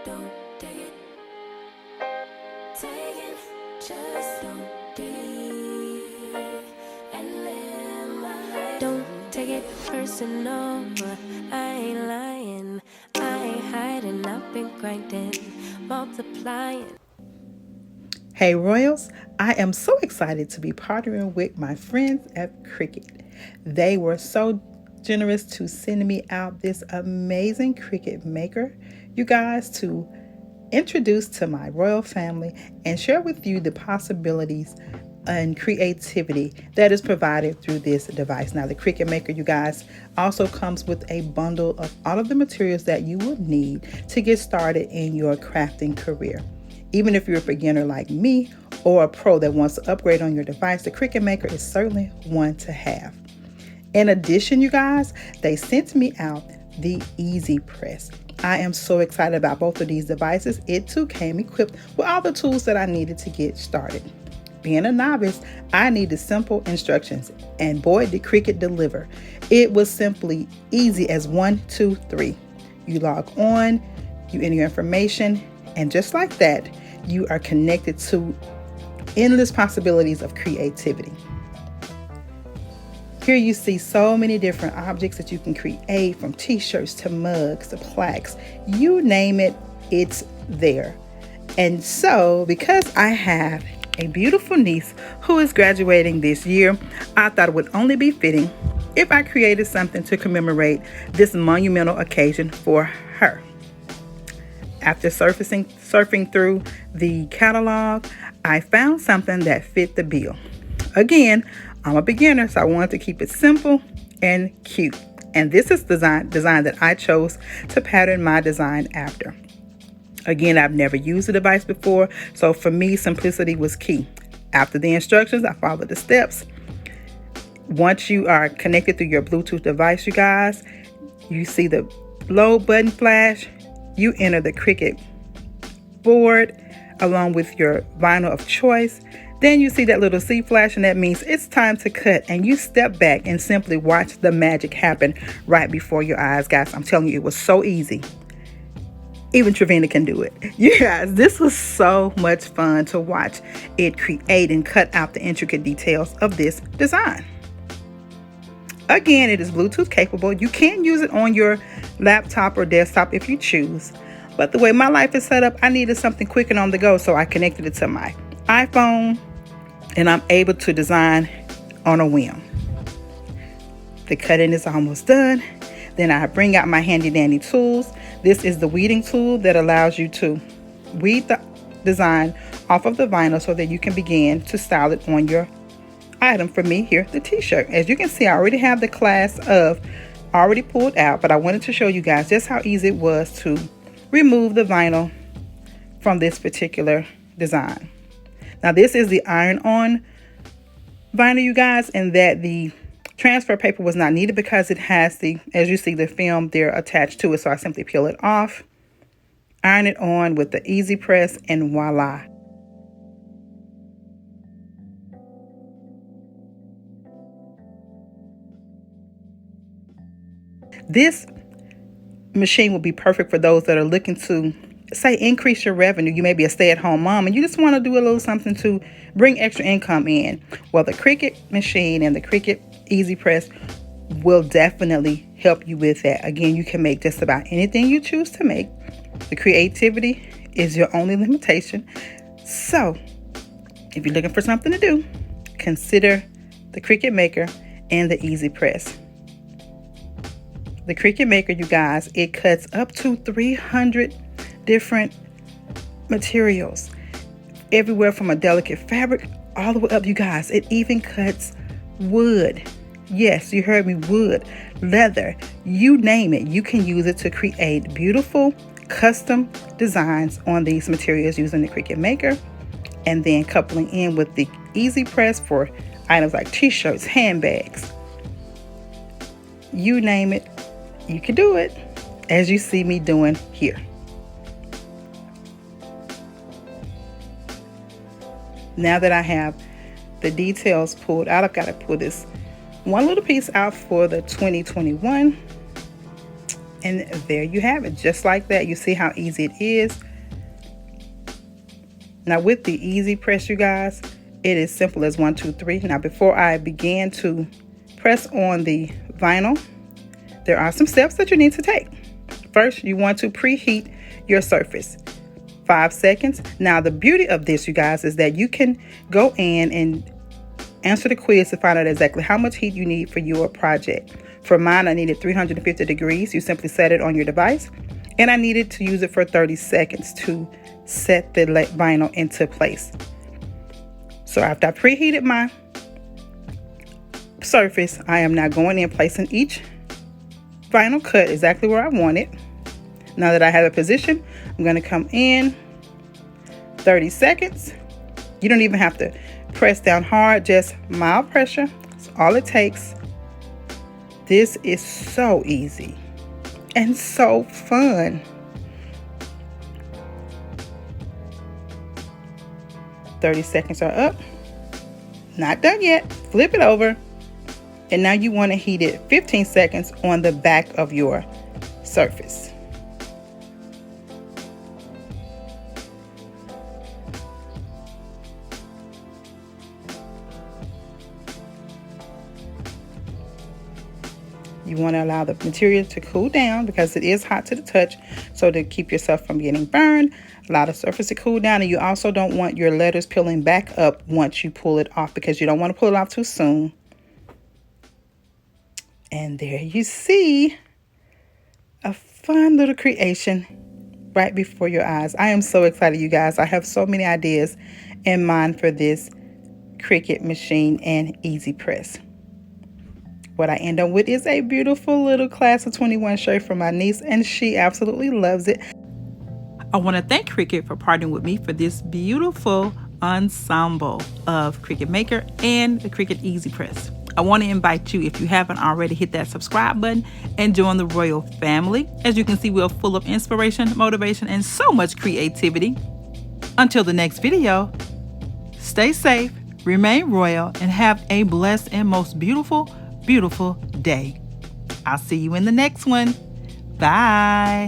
Don't take it. Take it. Just don't be and live my life. Don't take it personal. I ain't lying. I ain't hiding. I've been grinding, multiplying. Hey Royals, I am so excited to be partnering with my friends at Cricut. They were so generous to send me out this amazing Cricut maker, you guys, to introduce to my royal family and share with you the possibilities and creativity that is provided through this device. Now, the Cricut maker, you guys, also comes with a bundle of all of the materials that you will need to get started in your crafting career. Even if you're a beginner like me or a pro that wants to upgrade on your device, the Cricut Maker is certainly one to have. In addition, you guys, they sent me out the Easy Press. I am so excited about both of these devices. It too came equipped with all the tools that I needed to get started. Being a novice, I needed simple instructions, and boy, did Cricut deliver. It was simply easy as 1, 2, 3. You log on, you enter your information, and just like that, you are connected to endless possibilities of creativity. Here you see so many different objects that you can create, from t-shirts to mugs to plaques. You name it, it's there. And so, because I have a beautiful niece who is graduating this year, I thought it would only be fitting if I created something to commemorate this monumental occasion for her. After surfing through the catalog, I found something that fit the bill. Again, I'm a beginner, so I wanted to keep it simple and cute. And this is design that I chose to pattern my design after. Again, I've never used the device before, so for me, simplicity was key. After the instructions, I followed the steps. Once you are connected through your Bluetooth device, you guys, you see the load button flash. You enter the Cricut board along with your vinyl of choice. Then you see that little C flash, and that means it's time to cut. And you step back and simply watch the magic happen right before your eyes. Guys, I'm telling you, it was so easy. Even Travina can do it. You guys, this was so much fun to watch it create and cut out the intricate details of this design. Again, it is Bluetooth capable. You can use it on your laptop or desktop if you choose. But the way my life is set up, I needed something quick and on the go, so I connected it to my iPhone, and I'm able to design on a whim. The cutting is almost done. Then I bring out my handy dandy tools. This is the weeding tool that allows you to weed the design off of the vinyl so that you can begin to style it on your item. For me here, the t-shirt. As you can see, I already have the class of already pulled out, but I wanted to show you guys just how easy it was to remove the vinyl from this particular design. Now, this is the iron-on vinyl, you guys, and that the transfer paper was not needed because it has the, as you see, the film there attached to it. So I simply peel it off, iron it on with the Easy Press, and voila. This machine will be perfect for those that are looking to, say, increase your revenue. You may be a stay-at-home mom and you just want to do a little something to bring extra income in. Well, the Cricut machine and the Cricut Easy Press will definitely help you with that. Again, you can make just about anything you choose to make. The creativity is your only limitation. So, if you're looking for something to do, consider the Cricut Maker and the Easy Press. The Cricut Maker, you guys, it cuts up to 300 different materials, everywhere from a delicate fabric all the way up, you guys. It even cuts wood. Yes, you heard me, wood, leather, you name it. You can use it to create beautiful custom designs on these materials using the Cricut Maker, and then coupling in with the Easy Press for items like t-shirts, handbags, you name it. You can do it, as you see me doing here. Now that I have the details pulled out, I've got to pull this one little piece out for the 2021. And there you have it, just like that. You see how easy it is. Now with the easy press, you guys, it is simple as 1, 2, 3. Now before I begin to press on the vinyl, there are some steps that you need to take. First, you want to preheat your surface. 5 seconds. Now the beauty of this, you guys, is that you can go in and answer the quiz to find out exactly how much heat you need for your project. For mine, I needed 350 degrees. You simply set it on your device. And I needed to use it for 30 seconds to set the vinyl into place. So after I preheated my surface, I am now going in, placing each vinyl cut exactly where I want it. Now that I have a position, I'm going to come in 30 seconds. You don't even have to press down hard, just mild pressure. That's all it takes. This is so easy and so fun. 30 seconds are up. Not done yet. Flip it over. And now you want to heat it 15 seconds on the back of your surface. You want to allow the material to cool down because it is hot to the touch. So to keep yourself from getting burned, allow the surface to cool down. And you also don't want your letters peeling back up once you pull it off, because you don't want to pull it off too soon. And there you see a fun little creation right before your eyes. I am so excited, you guys. I have so many ideas in mind for this Cricut machine and easy press. What I end up with is a beautiful little class of 21 shirt for my niece, and she absolutely loves it. I want to thank Cricut for partnering with me for this beautiful ensemble of Cricut Maker and the Cricut Easy Press. I want to invite you, if you haven't already, hit that subscribe button and join the Royal family. As you can see, we're full of inspiration, motivation, and so much creativity. Until the next video, stay safe, remain royal, and have a blessed and most beautiful day. I'll see you in the next one. Bye.